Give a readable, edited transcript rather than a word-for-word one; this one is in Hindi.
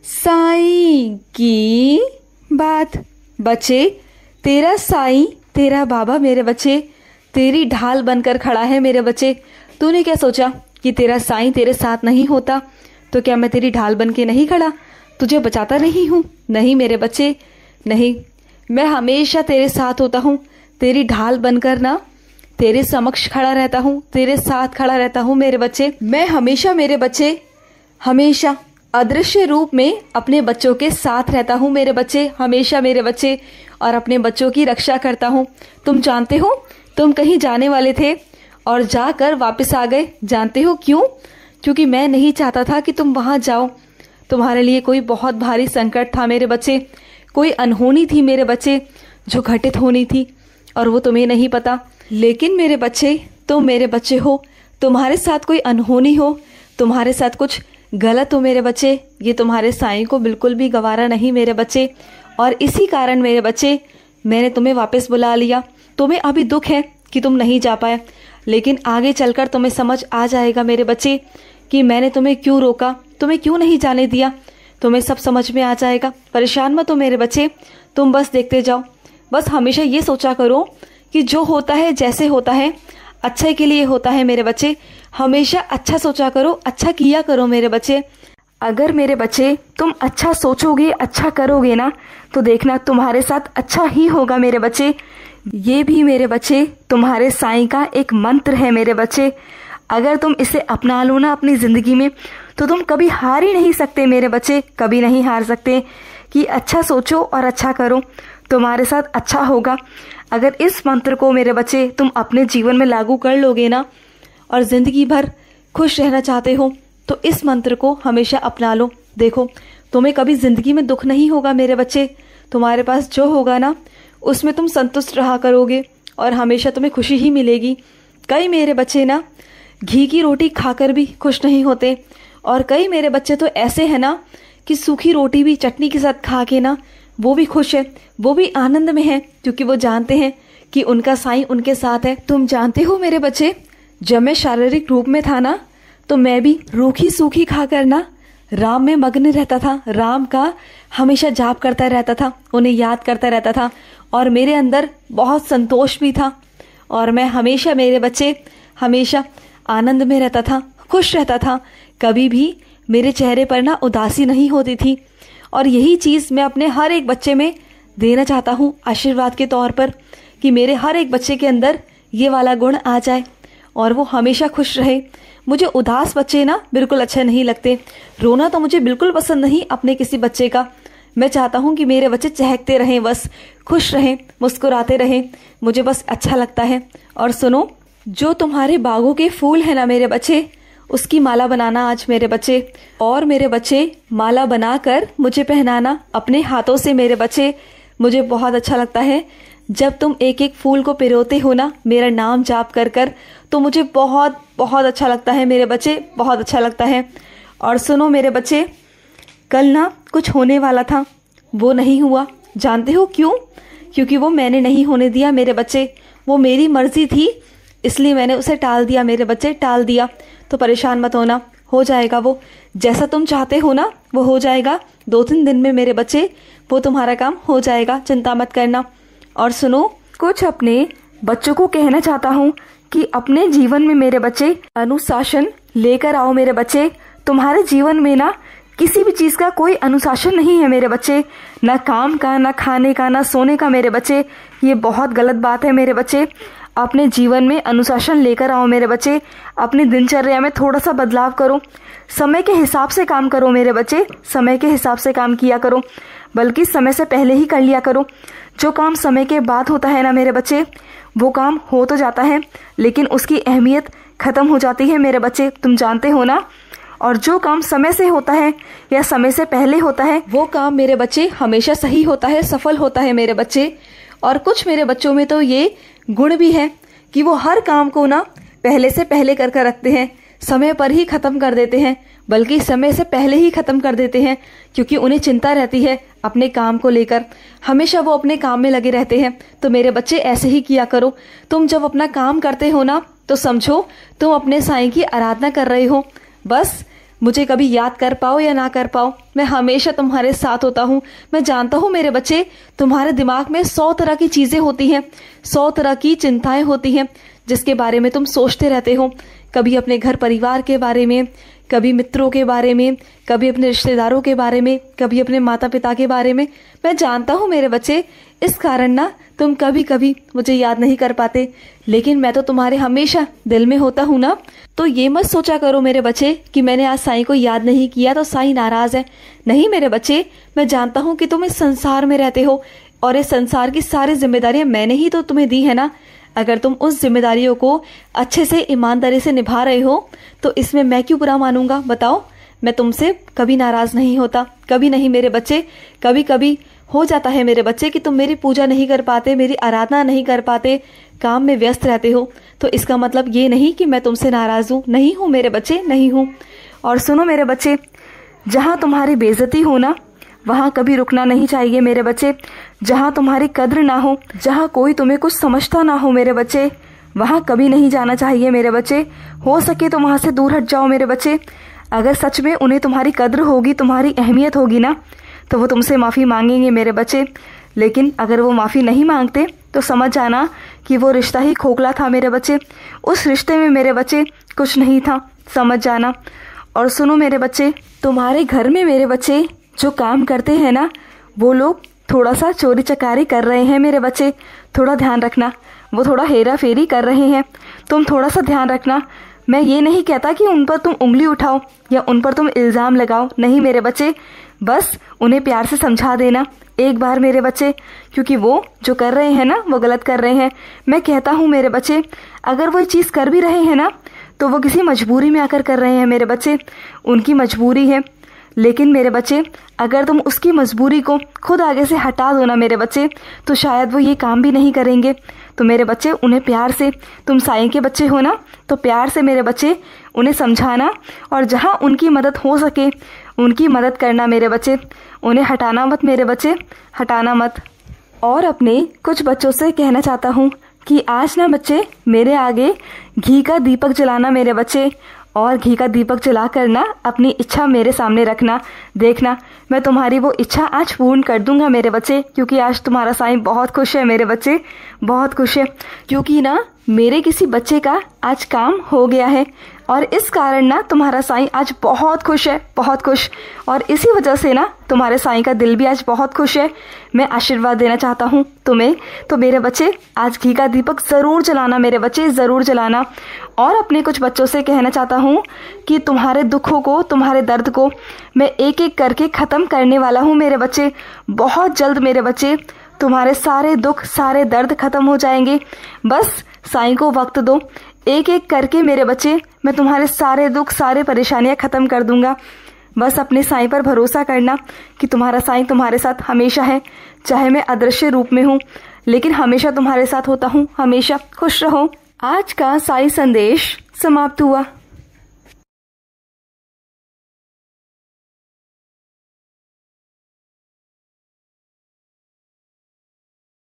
साईं की बात। बच्चे, तेरा साईं, तेरा बाबा मेरे बच्चे तेरी ढाल बनकर खड़ा है मेरे बच्चे। तूने क्या सोचा कि तेरा साईं तेरे साथ नहीं होता तो क्या मैं तेरी ढाल बन के नहीं खड़ा, तुझे बचाता नहीं हूँ? नहीं मेरे बच्चे, नहीं, मैं हमेशा तेरे साथ होता हूँ, तेरी ढाल बनकर ना तेरे समक्ष खड़ा रहता हूँ, तेरे साथ खड़ा रहता हूँ मेरे बच्चे। मैं हमेशा मेरे बच्चे, हमेशा अदृश्य रूप में अपने बच्चों के साथ रहता हूँ मेरे बच्चे, हमेशा मेरे बच्चे, और अपने बच्चों की रक्षा करता हूँ। तुम जानते हो, तुम कहीं जाने वाले थे और जाकर वापस आ गए। जानते हो क्यों? क्योंकि मैं नहीं चाहता था कि तुम वहां जाओ। तुम्हारे लिए कोई बहुत भारी संकट था मेरे बच्चे, कोई अनहोनी थी मेरे बच्चे जो घटित होनी थी, और वो तुम्हें नहीं पता। लेकिन मेरे बच्चे, तुम मेरे बच्चे हो, तुम्हारे साथ कोई अनहोनी हो, तुम्हारे साथ कुछ गलत हो मेरे बच्चे, ये तुम्हारे साईं को बिल्कुल भी गवारा नहीं मेरे बच्चे। और इसी कारण मेरे बच्चे मैंने तुम्हें वापस बुला लिया। तुम्हें अभी दुख है कि तुम नहीं जा पाए, लेकिन आगे चलकर तुम्हें समझ आ जाएगा मेरे बच्चे कि मैंने तुम्हें क्यों रोका, तुम्हें क्यों नहीं जाने दिया। तुम्हें सब समझ में आ जाएगा। परेशान मत हो मेरे बच्चे, तुम बस देखते जाओ। बस हमेशा ये सोचा करो कि जो होता है, जैसे होता है, अच्छे के लिए होता है मेरे बच्चे। हमेशा अच्छा सोचा करो, अच्छा किया करो मेरे बच्चे। अगर मेरे बच्चे तुम अच्छा सोचोगे, अच्छा करोगे ना, तो देखना तुम्हारे साथ अच्छा ही होगा मेरे बच्चे। ये भी मेरे बच्चे तुम्हारे साईं का एक मंत्र है मेरे बच्चे। अगर तुम इसे अपना लो ना अपनी जिंदगी में, तो तुम कभी हार ही नहीं सकते मेरे बच्चे, कभी नहीं हार सकते। कि अच्छा सोचो और अच्छा करो, तुम्हारे साथ अच्छा होगा। अगर इस मंत्र को मेरे बच्चे तुम अपने जीवन में लागू कर लोगे ना, और जिंदगी भर खुश रहना चाहते हो, तो इस मंत्र को हमेशा अपना लो। देखो, तुम्हें कभी जिंदगी में दुख नहीं होगा मेरे बच्चे। तुम्हारे पास जो होगा ना, उसमें तुम संतुष्ट रहा करोगे और हमेशा तुम्हें खुशी ही मिलेगी। कई मेरे बच्चे ना घी की रोटी खाकर भी खुश नहीं होते, और कई मेरे बच्चे तो ऐसे हैं ना कि सूखी रोटी भी चटनी के साथ खा के ना वो भी खुश है, वो भी आनंद में है, क्योंकि वो जानते हैं कि उनका साईं उनके साथ है। तुम जानते हो मेरे बच्चे, जब मैं शारीरिक रूप में था ना, तो मैं भी रूखी सूखी खाकर ना राम में मग्न रहता था, राम का हमेशा जाप करता रहता था, उन्हें याद करता रहता था, और मेरे अंदर बहुत संतोष भी था। और मैं हमेशा मेरे बच्चे हमेशा आनंद में रहता था, खुश रहता था। कभी भी मेरे चेहरे पर ना उदासी नहीं होती थी। और यही चीज़ मैं अपने हर एक बच्चे में देना चाहता हूँ आशीर्वाद के तौर पर, कि मेरे हर एक बच्चे के अंदर ये वाला गुण आ जाए और वो हमेशा खुश रहे। मुझे उदास बच्चे ना बिल्कुल अच्छे नहीं लगते। रोना तो मुझे बिल्कुल पसंद नहीं अपने किसी बच्चे का। मैं चाहता हूँ कि मेरे बच्चे चहकते रहें, बस खुश रहें, मुस्कुराते रहें, मुझे बस अच्छा लगता है। और सुनो, जो तुम्हारे बागों के फूल है ना मेरे बच्चे, उसकी माला बनाना आज मेरे बच्चे, और मेरे बच्चे माला बनाकर मुझे पहनाना अपने हाथों से मेरे बच्चे। मुझे बहुत अच्छा लगता है जब तुम एक एक फूल को पिरोते हो ना मेरा नाम जाप कर कर, तो मुझे बहुत बहुत अच्छा लगता है मेरे बच्चे, बहुत अच्छा लगता है। और सुनो मेरे बच्चे, कल ना कुछ होने वाला था, वो नहीं हुआ। जानते हो क्यों? क्योंकि वो मैंने नहीं होने दिया मेरे बच्चे, वो मेरी मर्जी थी, इसलिए मैंने उसे टाल दिया मेरे बच्चे, टाल दिया। तो परेशान मत होना, हो जाएगा वो जैसा तुम चाहते हो ना, वो हो जाएगा 2-3 दिन में मेरे बच्चे, वो तुम्हारा काम हो जाएगा, चिंता मत करना। और सुनो, कुछ अपने बच्चों को कहना चाहता हूँ कि अपने जीवन में मेरे बच्चे अनुशासन लेकर आओ मेरे बच्चे। तुम्हारे जीवन में ना किसी भी चीज़ का कोई अनुशासन नहीं है मेरे बच्चे, ना काम का, ना खाने का, ना सोने का मेरे बच्चे। ये बहुत गलत बात है मेरे बच्चे। अपने जीवन में अनुशासन लेकर आओ मेरे बच्चे। अपनी दिनचर्या में थोड़ा सा बदलाव करो, समय के हिसाब से काम करो मेरे बच्चे, समय के हिसाब से काम किया करो, बल्कि समय से पहले ही कर लिया करो। जो काम समय के बाद होता है ना मेरे बच्चे, वो काम हो तो जाता है, लेकिन उसकी अहमियत खत्म हो जाती है मेरे बच्चे, तुम जानते हो ना। और जो काम समय से होता है या समय से पहले होता है, वो काम मेरे बच्चे हमेशा सही होता है, सफल होता है मेरे बच्चे। और कुछ मेरे बच्चों में तो ये गुण भी है कि वो हर काम को ना पहले से पहले कर कर रखते हैं, समय पर ही खत्म कर देते हैं, बल्कि समय से पहले ही खत्म कर देते हैं, क्योंकि उन्हें चिंता रहती है अपने काम को लेकर। हमेशा वो अपने काम में लगे रहते हैं। तो मेरे बच्चे ऐसे ही किया करो। तुम जब अपना काम करते हो ना, तो समझो तुम अपने साईं की आराधना कर रहे हो। बस मुझे कभी याद कर पाओ या ना कर पाओ, मैं हमेशा तुम्हारे साथ होता हूँ। मैं जानता हूँ मेरे बच्चे, तुम्हारे दिमाग में 100 तरह की चीज़ें होती हैं, 100 तरह की चिंताएं होती हैं जिसके बारे में तुम सोचते रहते हो। कभी अपने घर परिवार के बारे में, कभी मित्रों के बारे में, कभी अपने रिश्तेदारों के बारे में, कभी अपने माता पिता के बारे में। मैं जानता हूँ मेरे बच्चे, इस कारण ना तुम कभी कभी मुझे याद नहीं कर पाते, लेकिन मैं तो तुम्हारे हमेशा दिल में होता हूँ ना। तो ये मत सोचा करो मेरे बच्चे कि मैंने आज साईं को याद नहीं किया तो साईं नाराज है। नहीं मेरे बच्चे, मैं जानता हूँ कि तुम इस संसार में रहते हो और इस संसार की सारी जिम्मेदारियां मैंने ही तो तुम्हें दी है ना। अगर तुम उस जिम्मेदारियों को अच्छे से ईमानदारी से निभा रहे हो तो इसमें मैं क्यों बुरा मानूंगा, बताओ। मैं तुमसे कभी नाराज नहीं होता, कभी नहीं मेरे बच्चे। कभी कभी हो जाता है मेरे बच्चे कि तुम मेरी पूजा नहीं कर पाते, मेरी आराधना नहीं कर पाते, काम में व्यस्त रहते हो। तो इसका मतलब ये नहीं कि मैं तुमसे नाराज हूँ, नहीं हूँ मेरे बच्चे, नहीं हूँ। और सुनो मेरे बच्चे, जहाँ तुम्हारी बेइज्जती हो ना वहाँ कभी रुकना नहीं चाहिए मेरे बच्चे। जहाँ तुम्हारी कद्र ना हो, जहाँ कोई तुम्हें कुछ समझता ना हो मेरे बच्चे, वहाँ कभी नहीं जाना चाहिए मेरे बच्चे। हो सके तो वहाँ से दूर हट जाओ मेरे बच्चे। अगर सच में उन्हें तुम्हारी कद्र होगी, तुम्हारी अहमियत होगी ना, तो वो तुमसे माफ़ी मांगेंगे मेरे बच्चे। लेकिन अगर वो माफ़ी नहीं मांगते तो समझ जाना कि वो रिश्ता ही खोखला था मेरे बच्चे। उस रिश्ते में मेरे बच्चे कुछ नहीं था, समझ जाना। और सुनो मेरे बच्चे, तुम्हारे घर में मेरे बच्चे जो काम करते हैं ना, वो लोग थोड़ा सा चोरी चकारी कर रहे हैं मेरे बच्चे, थोड़ा ध्यान रखना। वो थोड़ा हेरा फेरी कर रहे हैं, तुम थोड़ा सा ध्यान रखना। मैं ये नहीं कहता कि उन पर तुम उंगली उठाओ या उन पर तुम इल्ज़ाम लगाओ, नहीं मेरे बच्चे। बस उन्हें प्यार से समझा देना एक बार मेरे बच्चे, क्योंकि वो जो कर रहे हैं ना वो गलत कर रहे हैं। मैं कहता हूँ मेरे बच्चे, अगर वो चीज़ कर भी रहे हैं ना तो वो किसी मजबूरी में आकर कर रहे हैं मेरे बच्चे, उनकी मजबूरी है। लेकिन मेरे बच्चे, अगर तुम उसकी मजबूरी को खुद आगे से हटा दो ना मेरे बच्चे, तो शायद वो ये काम भी नहीं करेंगे। तो मेरे बच्चे उन्हें प्यार से, तुम साईं के बच्चे हो ना, तो प्यार से मेरे बच्चे उन्हें समझाना और जहाँ उनकी मदद हो सके उनकी मदद करना मेरे बच्चे। उन्हें हटाना मत मेरे बच्चे, हटाना मत। और अपने कुछ बच्चों से कहना चाहता हूँ कि आज ना बच्चे मेरे आगे घी का दीपक जलाना मेरे बच्चे, और घी का दीपक जला कर ना अपनी इच्छा मेरे सामने रखना। देखना मैं तुम्हारी वो इच्छा आज पूर्ण कर दूंगा मेरे बच्चे, क्योंकि आज तुम्हारा साईं बहुत खुश है मेरे बच्चे, बहुत खुश है। क्योंकि ना मेरे किसी बच्चे का आज काम हो गया है और इस कारण ना तुम्हारा साईं आज बहुत खुश है, बहुत खुश। और इसी वजह से ना तुम्हारे साईं का दिल भी आज बहुत खुश है। मैं आशीर्वाद देना चाहता हूँ तुम्हें। तो मेरे बच्चे आज घी का दीपक ज़रूर जलाना मेरे बच्चे, ज़रूर जलाना। और अपने कुछ बच्चों से कहना चाहता हूँ कि तुम्हारे दुखों को, तुम्हारे दर्द को मैं एक एक करके ख़त्म करने वाला हूँ मेरे बच्चे। बहुत जल्द मेरे बच्चे तुम्हारे सारे दुख, सारे दर्द ख़त्म हो जाएंगे। बस साईं को वक्त दो, एक एक करके मेरे बच्चे मैं तुम्हारे सारे दुख, सारे परेशानियां ख़त्म कर दूंगा। बस अपने साईं पर भरोसा करना कि तुम्हारा साईं तुम्हारे साथ हमेशा है। चाहे मैं अदृश्य रूप में हूँ, लेकिन हमेशा तुम्हारे साथ होता हूँ। हमेशा खुश रहो। आज का साईं संदेश समाप्त हुआ।